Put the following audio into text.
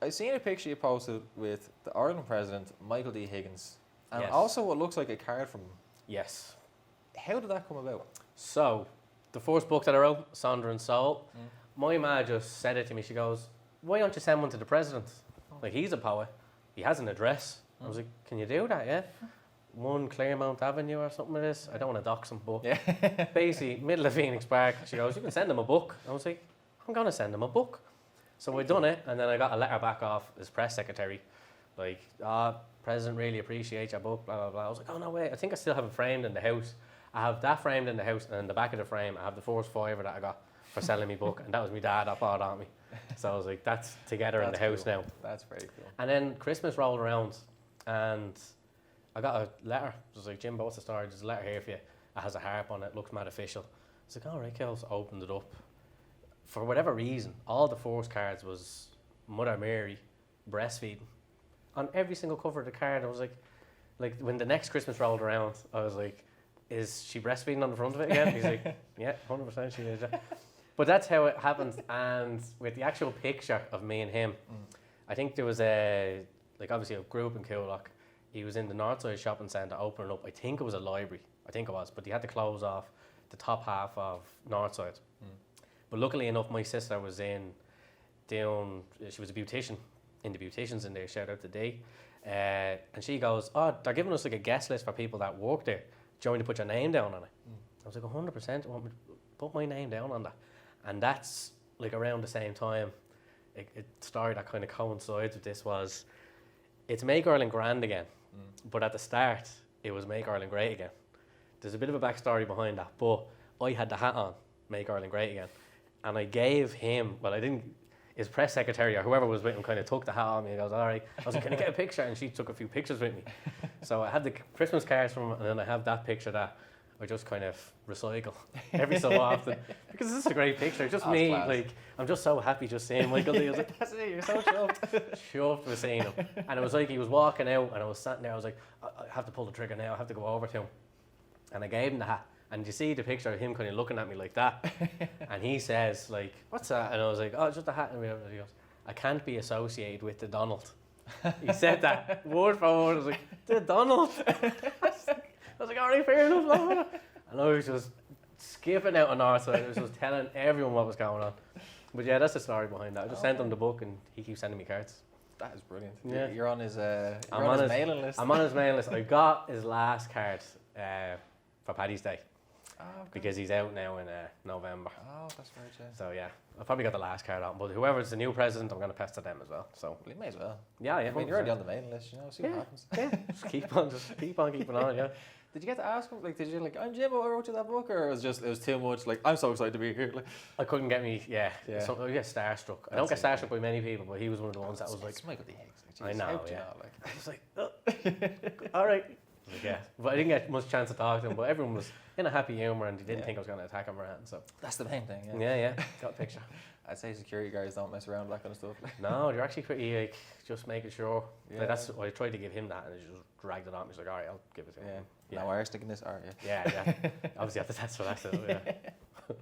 I seen a picture you posted with the Ireland president, Michael D. Higgins, and Yes. also what looks like a card from him. Yes. How did that come about? So, the first book that I wrote, Sonder and Soul, my ma just said it to me. She goes, "Why don't you send one to the president? Like, he's a poet. He has an address." I was like, "Can you do that, yeah?" 1 Claremont Avenue or something like this. I don't want to dox him, but basically, middle of Phoenix Park. She goes, "You can send him a book." I was like, "I'm going to send him a book." So I done it, and then I got a letter back off his press secretary, like, "President really appreciates your book, blah, blah, blah." I was like, "Oh, no way. I think I still have it framed in the house." I have that framed in the house, and in the back of the frame, I have the first fiver that I got for selling me book, and that was my dad that bought it on me. So I was like, that's together in the house now. That's very cool. And then Christmas rolled around, and I got a letter. It was like, "Jimbo, what's the story? There's a letter here for you. It has a harp on it, looks mad official." I was like, "All right, cool." So I opened it up. For whatever reason, all the first cards was Mother Mary breastfeeding. On every single cover of the card, I was like when the next Christmas rolled around, I was like, "Is she breastfeeding on the front of it again?" He's like, "Yeah, 100% she is." Yeah." But that's how it happened. And with the actual picture of me and him, I think there was obviously a group in Coolock. He was in the Northside Shopping Centre opening up. I think it was a library. I think it was. But he had to close off the top half of Northside. But luckily enough, my sister was she was a beautician in the beauticians in there. Shout out to Dee. And she goes, "Oh, they're giving us like a guest list for people that work there. Do you want me to put your name down on it?" I was like, 100%. I want me to put my name down on that. And that's like around the same time. A story that kind of coincides with this was, it's Make Ireland Grand Again. But at the start, it was Make Ireland Great Again. There's a bit of a backstory behind that, but I had the hat on, Make Ireland Great Again. And I gave him, his press secretary or whoever was with him kind of took the hat on me and goes, "All right." I was like, "Can I get a picture?" And she took a few pictures with me. So I had the Christmas cards from him, and then I have that picture that I just kind of recycle every so often because this is a great picture. Just me, class. like, I'm just so happy just seeing Michael D. I was like, "That's it, you're so chuffed with seeing him." And it was like he was walking out, and I was sitting there. I was like, I have to pull the trigger now. I have to go over to him, and I gave him the hat. And you see the picture of him kind of looking at me like that, and he says like, "What's that?" And I was like, "Oh, it's just a hat." And he goes, "I can't be associated with the Donald." He said that word for word. I was like, "The Donald." I was like, "All right, fair enough." And I was just skipping out on our side. I was just telling everyone what was going on. But yeah, that's the story behind that. I just sent him the book, and he keeps sending me cards. That is brilliant. Yeah. You're on his, I'm on his mailing list. I'm on his mailing list. I got his last card for Paddy's Day. Okay. Because he's out now in November. Oh, that's right, yeah. So yeah, I probably got the last card on. But whoever's the new president, I'm going to pester them as well. So Well, you may as well. yeah. I mean, you're already on the mailing list, see what happens. Yeah, just keep on keeping on. Yeah. Did you get to ask him, did you "I'm Jimbo, I wrote you that book," or it was too much, "I'm so excited to be here"? I couldn't get me. Yeah. Yeah. So I get starstruck. I don't get starstruck by many people, but he was one of the ones that was like, It's Michael D. Higgs. I Jeez, know, how do you yeah. not, I was like, all right. Yeah, but I didn't get much chance to talk to him. But everyone was in a happy humour, and he didn't think I was going to attack him or anything. So That's the main thing, yeah, got a picture. I'd say security guards don't mess around with that kind of stuff. No, they're actually pretty just making sure. Yeah. Like, that's I tried to give him that, and he just dragged it on me. He's like, "All right, I'll give it to him." Yeah. Now, are you sticking this? Are you? Yeah. Obviously, I have to test for that. So, yeah.